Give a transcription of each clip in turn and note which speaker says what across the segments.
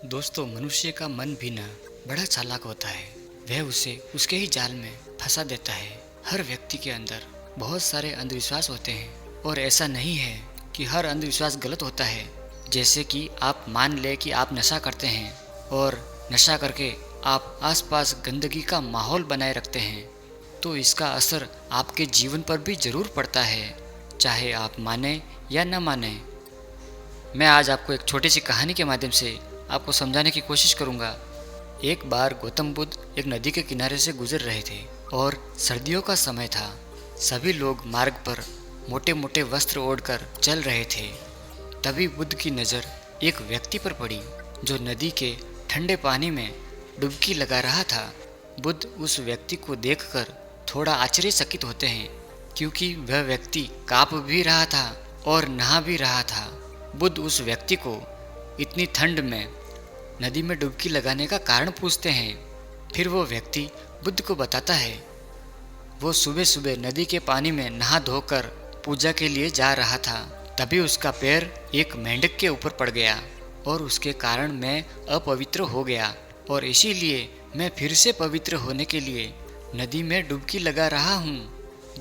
Speaker 1: दोस्तों, मनुष्य का मन भी ना बड़ा चालाक होता है। वह उसे उसके ही जाल में फंसा देता है। हर व्यक्ति के अंदर बहुत सारे अंधविश्वास होते हैं और ऐसा नहीं है कि हर अंधविश्वास गलत होता है। जैसे कि आप मान ले कि आप नशा करते हैं और नशा करके आप आसपास गंदगी का माहौल बनाए रखते हैं, तो इसका असर आपके जीवन पर भी जरूर पड़ता है, चाहे आप माने या न माने। मैं आज आपको एक छोटी सी कहानी के माध्यम से आपको समझाने की कोशिश करूंगा। एक बार गौतम बुद्ध एक नदी के किनारे से गुजर रहे थे और सर्दियों का समय था। सभी लोग मार्ग पर मोटे मोटे वस्त्र ओढ़कर चल रहे थे। तभी बुद्ध की नज़र एक व्यक्ति पर पड़ी जो नदी के ठंडे पानी में डुबकी लगा रहा था। बुद्ध उस व्यक्ति को देखकर थोड़ा आश्चर्यचकित होते हैं, क्योंकि वह व्यक्ति कांप भी रहा था और नहा भी रहा था। बुद्ध उस व्यक्ति को इतनी ठंड में नदी में डुबकी लगाने का कारण पूछते हैं। फिर वो व्यक्ति बुद्ध को बताता है वो सुबह सुबह नदी के पानी में नहा धोकर पूजा के लिए जा रहा था। तभी उसका पैर एक मेंढक के ऊपर पड़ गया और उसके कारण मैं अपवित्र हो गया, और इसीलिए मैं फिर से पवित्र होने के लिए नदी में डुबकी लगा रहा हूँ।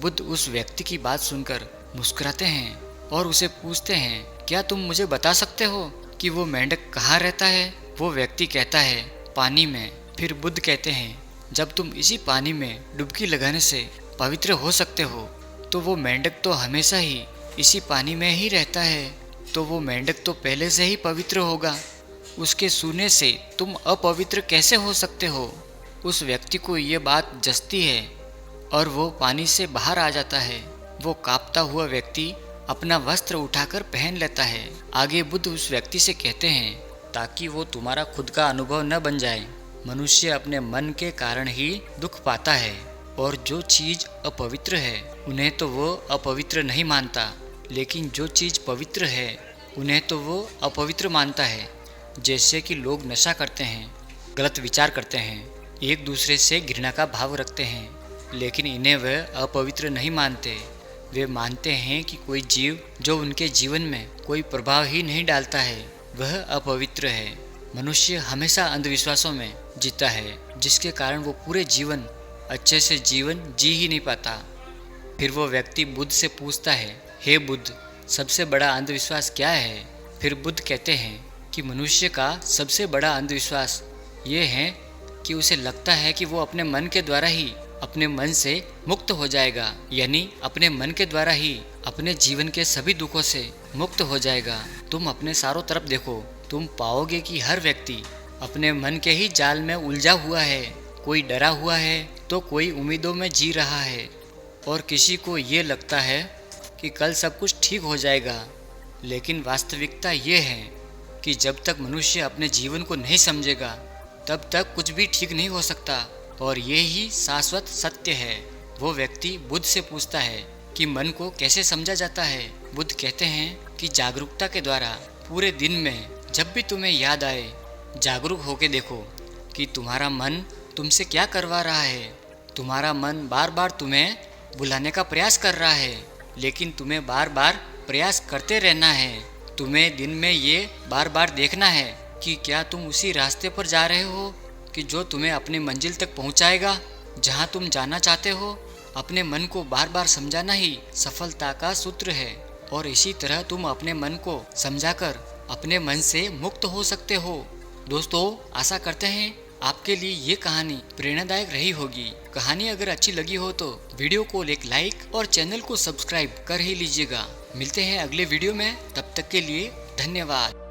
Speaker 1: बुद्ध उस व्यक्ति की बात सुनकर मुस्कुराते हैं और उसे पूछते हैं, क्या तुम मुझे बता सकते हो कि वो मेंढक कहाँ रहता है? वो व्यक्ति कहता है, पानी में। फिर बुद्ध कहते हैं, जब तुम इसी पानी में डुबकी लगाने से पवित्र हो सकते हो, तो वो मेंढक तो हमेशा ही इसी पानी में ही रहता है, तो वो मेंढक तो पहले से ही पवित्र होगा। उसके सूने से तुम अपवित्र कैसे हो सकते हो? उस व्यक्ति को ये बात जचती है और वो पानी से बाहर आ जाता है। वो कांपता हुआ व्यक्ति अपना वस्त्र उठाकर पहन लेता है। आगे बुद्ध उस व्यक्ति से कहते हैं, ताकि वो तुम्हारा खुद का अनुभव न बन जाए। मनुष्य अपने मन के कारण ही दुख पाता है, और जो चीज़ अपवित्र है उन्हें तो वो अपवित्र नहीं मानता, लेकिन जो चीज़ पवित्र है उन्हें तो वो अपवित्र मानता है। जैसे कि लोग नशा करते हैं, गलत विचार करते हैं, एक दूसरे से घृणा का भाव रखते हैं, लेकिन इन्हें वह अपवित्र नहीं मानते। वे मानते हैं कि कोई जीव जो उनके जीवन में कोई प्रभाव ही नहीं डालता है वह अपवित्र है। मनुष्य हमेशा अंधविश्वासों में जीता है, जिसके कारण वो पूरे जीवन अच्छे से जीवन जी ही नहीं पाता। फिर वो व्यक्ति बुद्ध से पूछता है, हे बुद्ध, सबसे बड़ा अंधविश्वास क्या है? फिर बुद्ध कहते हैं कि मनुष्य का सबसे बड़ा अंधविश्वास ये है कि उसे लगता है कि वो अपने मन के द्वारा ही अपने मन से मुक्त हो जाएगा, यानी अपने मन के द्वारा ही अपने जीवन के सभी दुखों से मुक्त हो जाएगा। तुम अपने चारों तरफ देखो, तुम पाओगे कि हर व्यक्ति अपने मन के ही जाल में उलझा हुआ है। कोई डरा हुआ है तो कोई उम्मीदों में जी रहा है, और किसी को ये लगता है कि कल सब कुछ ठीक हो जाएगा। लेकिन वास्तविकता ये है कि जब तक मनुष्य अपने जीवन को नहीं समझेगा तब तक कुछ भी ठीक नहीं हो सकता, और ये ही शाश्वत सत्य है। वो व्यक्ति बुद्ध से पूछता है कि मन को कैसे समझा जाता है। बुद्ध कहते हैं कि जागरूकता के द्वारा। पूरे दिन में जब भी तुम्हें याद आए, जागरूक होकर देखो कि तुम्हारा मन तुमसे क्या करवा रहा है। तुम्हारा मन बार बार तुम्हें बुलाने का प्रयास कर रहा है, लेकिन तुम्हें बार बार प्रयास करते रहना है। तुम्हें दिन में ये बार बार देखना है कि क्या तुम उसी रास्ते पर जा रहे हो कि जो तुम्हें अपनी मंजिल तक पहुंचाएगा, जहां तुम जाना चाहते हो। अपने मन को बार बार समझाना ही सफलता का सूत्र है, और इसी तरह तुम अपने मन को समझाकर अपने मन से मुक्त हो सकते हो। दोस्तों, आशा करते हैं आपके लिए ये कहानी प्रेरणादायक रही होगी। कहानी अगर अच्छी लगी हो तो वीडियो को एक लाइक और चैनल को सब्सक्राइब कर ही लीजिएगा। मिलते हैं अगले वीडियो में, तब तक के लिए धन्यवाद।